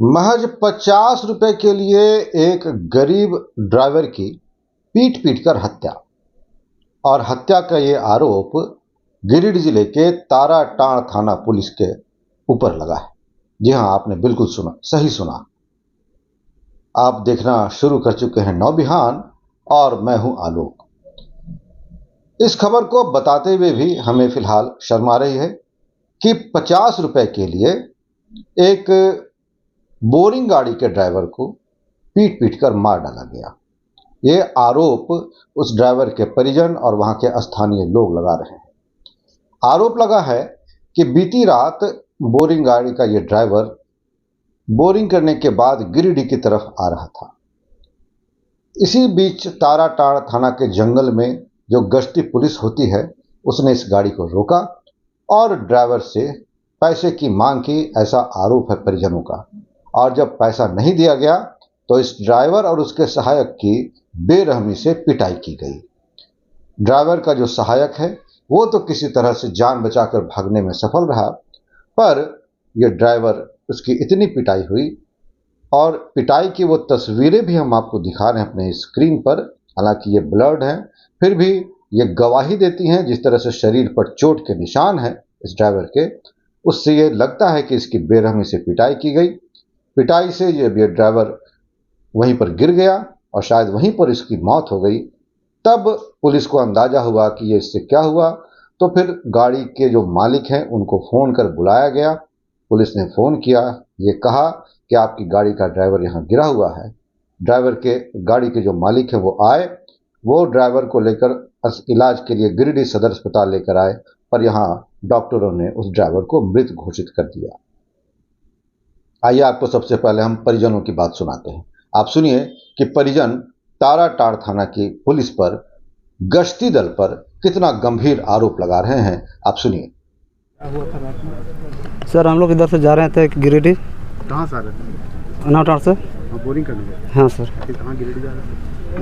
महज 50 रुपए के लिए एक गरीब ड्राइवर की पीट पीट कर हत्या। और हत्या का ये आरोप गिरिडीह जिले के ताराटांड़ थाना पुलिस के ऊपर लगा है। जी हां, आपने बिल्कुल सुना, सही सुना। आप देखना शुरू कर चुके हैं नौबिहान और मैं हूं आलोक। इस खबर को बताते हुए भी हमें फिलहाल शर्म आ रही है कि 50 रुपए के लिए एक बोरिंग गाड़ी के ड्राइवर को पीट पीट कर मार डाला गया। ये आरोप उस ड्राइवर के परिजन और वहां के स्थानीय लोग लगा रहे हैं। आरोप लगा है कि बीती रात बोरिंग गाड़ी का ये ड्राइवर बोरिंग करने के बाद गिरिडीह की तरफ आ रहा था। इसी बीच ताराटांड़ थाना के जंगल में जो गश्ती पुलिस होती है, उसने इस गाड़ी को रोका और ड्राइवर से पैसे की मांग की, ऐसा आरोप है परिजनों का। और जब पैसा नहीं दिया गया तो इस ड्राइवर और उसके सहायक की बेरहमी से पिटाई की गई। ड्राइवर का जो सहायक है वो तो किसी तरह से जान बचाकर भागने में सफल रहा, पर यह ड्राइवर, उसकी इतनी पिटाई हुई और पिटाई की वो तस्वीरें भी हम आपको दिखा रहे हैं अपने स्क्रीन पर। हालांकि ये ब्लर्ड हैं, फिर भी ये गवाही देती हैं जिस तरह से शरीर पर चोट के निशान हैं इस ड्राइवर के, उससे ये लगता है कि इसकी बेरहमी से पिटाई की गई। पिटाई से ये ड्राइवर वहीं पर गिर गया और शायद वहीं पर इसकी मौत हो गई। तब पुलिस को अंदाजा हुआ कि ये इससे क्या हुआ, तो फिर गाड़ी के जो मालिक हैं उनको फ़ोन कर बुलाया गया। पुलिस ने फ़ोन किया, ये कहा कि आपकी गाड़ी का ड्राइवर यहाँ गिरा हुआ है। ड्राइवर के गाड़ी के जो मालिक हैं वो आए, वो ड्राइवर को लेकर इलाज के लिए गिरिडीह सदर अस्पताल लेकर आए, पर यहाँ डॉक्टरों ने उस ड्राइवर को मृत घोषित कर दिया। आइए आपको सबसे पहले हम परिजनों की बात सुनाते हैं। आप सुनिए कि परिजन ताराटांड़ थाना की पुलिस पर, गश्ती दल पर कितना गंभीर आरोप लगा रहे हैं। आप सुनिए। सर, हम लोग इधर से जा रहे थे गिरिडीह। कहाँ से आ रहे थे? अनाटांड़ से। बोरिंग करने? हाँ सर। कहाँ गिरिडीह जा रहे थे?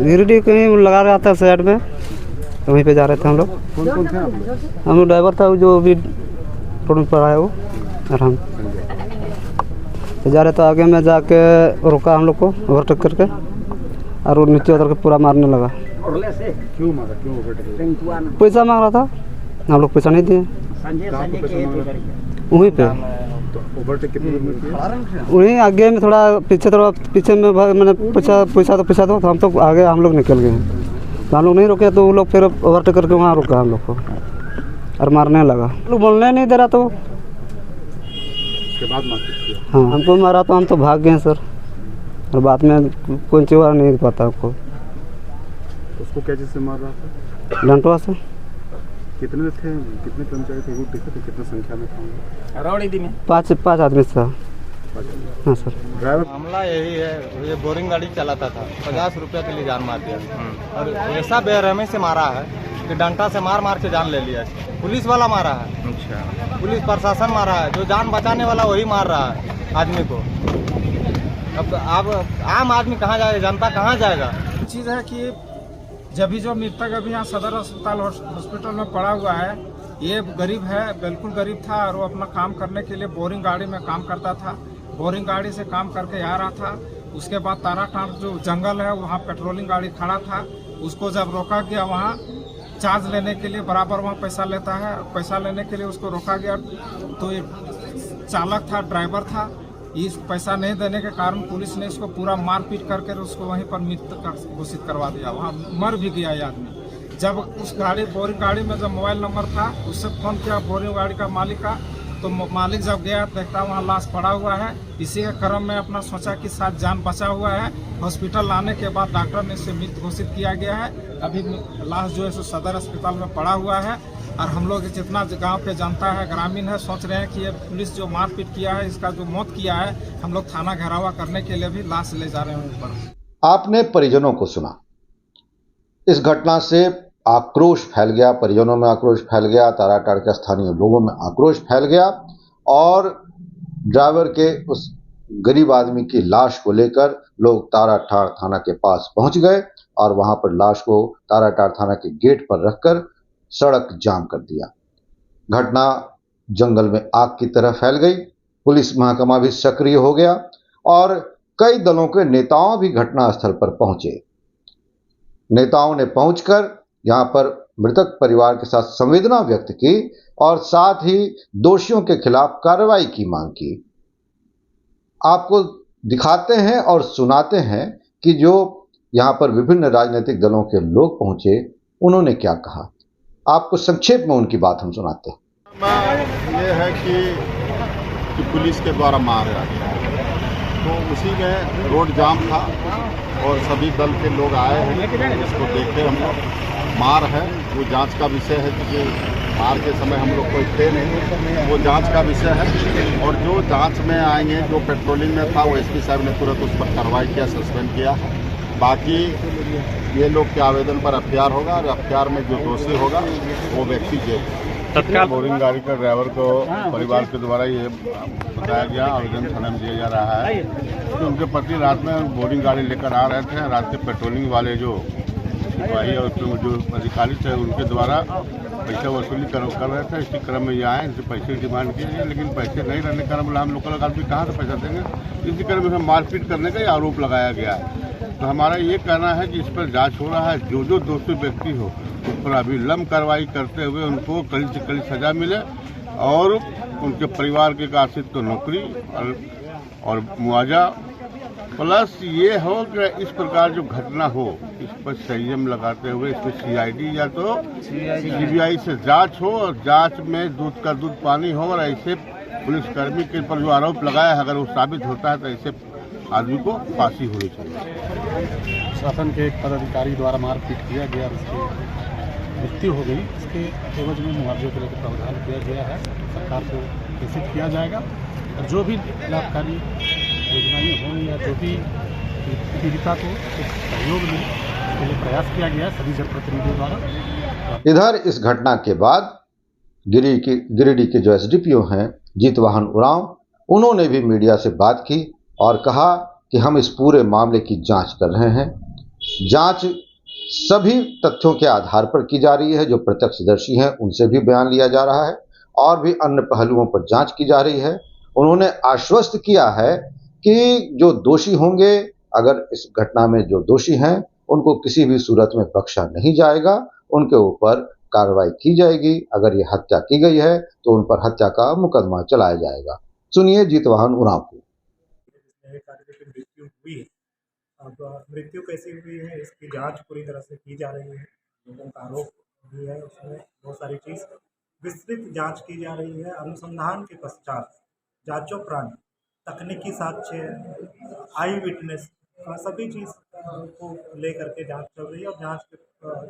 गिरिडीह कहीं लगा रहा था साइड में, तो वहीं पे जा रहे थे हम लोग। कौन कौन थे आप लोग? हम लोग ड्राइवर था जो अभी रोड पर आया वो, और हम तो जा रहे थे। आगे में जाके रोका हम लोग को ओवरटेक करके, और वो नीचे उतर के पूरा मारने लगा। क्यों मारा? क्यों ओवरटेक? पैसा मांग रहा था, हम लोग पैसा नहीं दिए। वहीं पे तो ओवरटेक कितने दूर में किया? वहीं आगे में थोड़ा पीछे में मैंने पैसा दो, तो हम तो आगे हम लोग निकल गए। तो हम लोग नहीं रुके, तो वो लोग फिर ओवरटेक करके वहाँ रुका हम लोग को और मारने लगा। लोग बोलने नहीं दे रहा, तो उसके बाद मारपीट किया? हाँ, हमको मारा तो हम तो भाग गए सर, और बाद में कौन चीज़ नहीं पता हमको। उसको क्या चीज़ से मार रहा था? डंटवा से। कितने थे, कितने कर्मचारी थे, वो देखे थे कितने संख्या में था? पाँच आदमी था। हाँ सर। ड्राइवर मामला यही है, ये बोरिंग गाड़ी चलाता था, 50 रुपये के लिए जान मार दिया और ऐसा बेरहमी से मारा है कि डंटा से मार मार के जान ले लिया। पुलिस वाला मारा है। अच्छा। पुलिस प्रशासन मारा है, जो जान बचाने वाला वही मार रहा है आदमी को। अब आम आदमी कहाँ जाएगा, जनता कहाँ जाएगा? चीज़ है कि जब भी जो मृतक अभी यहाँ सदर अस्पताल हॉस्पिटल में पड़ा हुआ है, ये गरीब है, बिल्कुल गरीब था, और वो अपना काम करने के लिए बोरिंग गाड़ी में काम करता था। बोरिंग गाड़ी से काम करके आ रहा था। उसके बाद ताराटांड़ जो जंगल है वहाँ पेट्रोलिंग गाड़ी खड़ा था, उसको जब रोका गया वहाँ चार्ज लेने के लिए, बराबर वहाँ पैसा लेता है, पैसा लेने के लिए उसको रोका गया। तो ये चालक था, ड्राइवर था, इस पैसा नहीं देने के कारण पुलिस ने इसको पूरा मारपीट करके उसको वहीं पर मृत घोषित करवा दिया। वहाँ मर भी गया ये आदमी। जब उस बोरिंग गाड़ी में जब मोबाइल नंबर था, उससे फ़ोन किया बोरिंग गाड़ी का मालिक का, तो मालिक जब गया देखता वहाँ लाश पड़ा हुआ है। इसी के क्रम में अपना सोचा कि साथ जान बचा हुआ है। हॉस्पिटल लाने के बाद डॉक्टर ने इसे मृत घोषित किया गया है। अभी लाश जो है सो सदर अस्पताल में पड़ा हुआ है। और हम लोग जितना गांव के जनता है, ग्रामीण है, सोच रहे हैं कि ये पुलिस जो मारपीट किया है, इसका जो मौत किया है, हम लोग थाना घेरावा करने के लिए भी लाश ले जा रहे हैं ऊपर। आपने परिजनों को सुना। इस घटना से आक्रोश फैल गया, परिजनों में आक्रोश फैल गया, ताराटांड़ के स्थानीय लोगों में आक्रोश फैल गया, और ड्राइवर के उस गरीब आदमी की लाश को लेकर लोग ताराटांड़ थाना के पास पहुंच गए और वहां पर लाश को ताराटांड़ थाना के गेट पर रखकर सड़क जाम कर दिया। घटना जंगल में आग की तरह फैल गई। पुलिस महकमा भी सक्रिय हो गया और कई दलों के नेताओं भी घटनास्थल पर पहुंचे। नेताओं ने पहुंचकर यहां पर मृतक परिवार के साथ संवेदना व्यक्त की और साथ ही दोषियों के खिलाफ कार्रवाई की मांग की। आपको दिखाते हैं और सुनाते हैं कि जो यहां पर विभिन्न राजनीतिक दलों के लोग पहुंचे उन्होंने क्या कहा। आपको संक्षेप में उनकी बात हम सुनाते हैं। ये है कि पुलिस के द्वारा मारा गया, तो उसी में रोड जाम था और सभी दल के लोग आए हैं, इसको देखे हम लोग। मार है वो जांच का विषय है, क्योंकि मार के समय हम लोग कोई थे नहीं, वो जांच का विषय है। और जो जांच में आएंगे, जो पेट्रोलिंग में था, वो एसपी साहब ने तुरंत उस पर कार्रवाई किया, सस्पेंड किया। बाकी ये लोग के आवेदन पर एफआईआर होगा और एफआईआर में जो दोषी होगा वो व्यक्ति जेल। तत्काल बोरिंग गाड़ी का ड्राइवर को परिवार के द्वारा ये बताया गया, आवेदन थाने में दिया जा रहा है कि उनके पति रात में बोरिंग गाड़ी लेकर आ रहे थे। रात के पेट्रोलिंग वाले जो सिपाही और जो अधिकारी थे उनके द्वारा पैसा वसूली कर रहे थे। इसी क्रम में ये आए, इनसे पैसे की डिमांड की गई, लेकिन पैसे नहीं रहने के कारण बोला हम लोकल आदमी कहाँ से पैसा देंगे। इसी क्रम में मारपीट करने का आरोप लगाया गया है। तो हमारा ये कहना है कि इस पर जांच हो रहा है, जो दोषी व्यक्ति हो उस पर अविलंब कार्रवाई करते हुए उनको कड़ी से कड़ी सजा मिले और उनके परिवार के आश्रित को नौकरी और मुआवजा, प्लस ये हो कि इस प्रकार जो घटना हो इस पर संयम लगाते हुए इसमें सीआईडी या तो सीबीआई से जांच हो और जांच में दूध का दूध पानी हो और ऐसे पुलिसकर्मी के पर जो आरोप लगाया है अगर वो साबित होता है तो ऐसे आदमी को फांसी होनी चाहिए। शासन के एक पदाधिकारी द्वारा मारपीट किया गया, उसकी मृत्यु हो गई, इसके एवज में मुआवजे के लिए प्रावधान किया गया है। सरकार को प्रेषित किया जाएगा और जो भी लाभकारी योजनाएं होंगी या जो भी पीड़िता को सहयोग मिले उसके लिए प्रयास किया गया है सभी जनप्रतिनिधियों द्वारा। इधर इस घटना के बाद गिरिडीह के जो एसडीपीओ हैं जीतवाहन उरांव, उन्होंने भी मीडिया से बात की और कहा कि हम इस पूरे मामले की जांच कर रहे हैं। जांच सभी तथ्यों के आधार पर की जा रही है, जो प्रत्यक्षदर्शी हैं उनसे भी बयान लिया जा रहा है और भी अन्य पहलुओं पर जांच की जा रही है। उन्होंने आश्वस्त किया है कि जो दोषी होंगे, अगर इस घटना में जो दोषी हैं उनको किसी भी सूरत में बख्शा नहीं जाएगा, उनके ऊपर कार्रवाई की जाएगी। अगर ये हत्या की गई है तो उन पर हत्या का मुकदमा चलाया जाएगा। सुनिए जीतवाहन उरांव को। मृत्यु हुई है, अब मृत्यु कैसे हुई है इसकी जांच पूरी तरह से की जा रही है। लोगों का आरोप भी है, उसमें बहुत सारी चीज़ विस्तृत जांच की जा रही है। अनुसंधान के पश्चात जांचोपरांत तकनीकी साक्ष्य, आई विटनेस, सभी चीज़ को लेकर के जांच चल रही है और जांच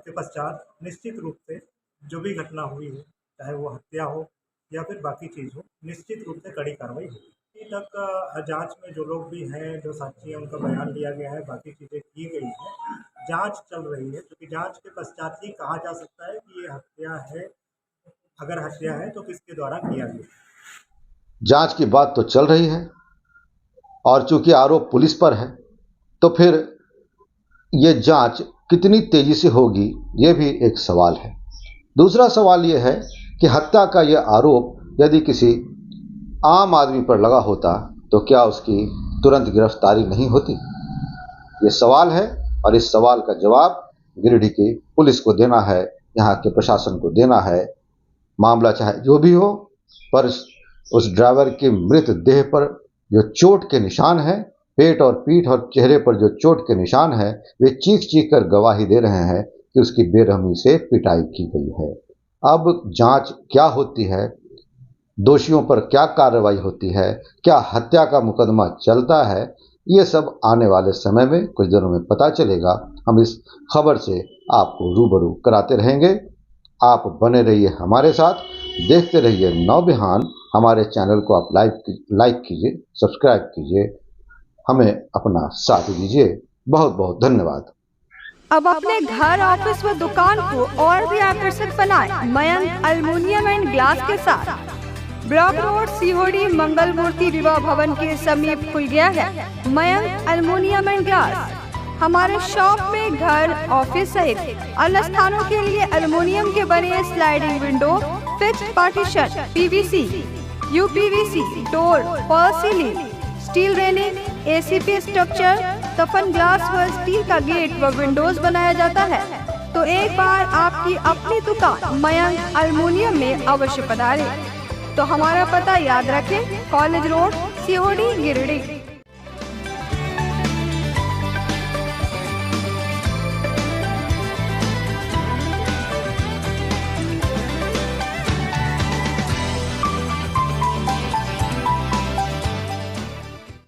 के पश्चात निश्चित रूप से जो भी घटना हुई है, चाहे वो हत्या हो या फिर बाकी चीज़ हो, निश्चित रूप से कड़ी कार्रवाई होगी। अभी तक जांच में जो लोग भी हैं, जो साक्षी हैं, उनका बयान लिया गया है, बाकी चीज़ें की गई हैं, जांच चल रही है। क्योंकि जांच के पश्चात ही कहा जा सकता है कि ये हत्या है। अगर हत्या है तो किसके द्वारा किया गया। जांच की बात तो चल रही है और चूंकि आरोप पुलिस पर है तो फिर ये जांच कितनी तेजी से होगी, ये भी एक सवाल है। दूसरा सवाल ये है कि हत्या का ये आरोप यदि किसी आम आदमी पर लगा होता तो क्या उसकी तुरंत गिरफ्तारी नहीं होती? ये सवाल है और इस सवाल का जवाब गिरिडीह की पुलिस को देना है, यहाँ के प्रशासन को देना है। मामला चाहे जो भी हो, पर उस ड्राइवर के मृत देह पर जो चोट के निशान हैं, पेट और पीठ और चेहरे पर जो चोट के निशान हैं, वे चीख चीख कर गवाही दे रहे हैं कि उसकी बेरहमी से पिटाई की गई है। अब जांच क्या होती है, दोषियों पर क्या कार्रवाई होती है, क्या हत्या का मुकदमा चलता है, ये सब आने वाले समय में कुछ दिनों में पता चलेगा। हम इस खबर से आपको रूबरू कराते रहेंगे। आप बने रहिए हमारे साथ, देखते रहिए नवबिहान। हमारे चैनल को आप लाइक कीजिए, सब्सक्राइब कीजिए, हमें अपना साथ दीजिए। बहुत बहुत धन्यवाद। अब अपने घर, ऑफिस व दुकान को और भी आकर्षक बनाएं मयंक एल्युमिनियम एंड ग्लास के साथ। ब्लॉक रोड सीहोड़ी मंगल मूर्ति विवाह भवन के समीप खुल गया है मयंक एल्युमिनियम एंड ग्लास। हमारे शॉप में घर, ऑफिस सहित अन्य स्थानों के लिए एल्युमिनियम के बने sliding window, fixed partition, PVC, UPVC, door, fall ceiling, steel railing, ACP structure, toughen glass व स्टील का गेट व विंडोज बनाया जाता है। तो एक बार आपकी अपनी दुकान मयंक एल्युमिनियम में अवश्य पधारें। तो हमारा पता याद रखें, कॉलेज रोड, COD, गिरिडीह।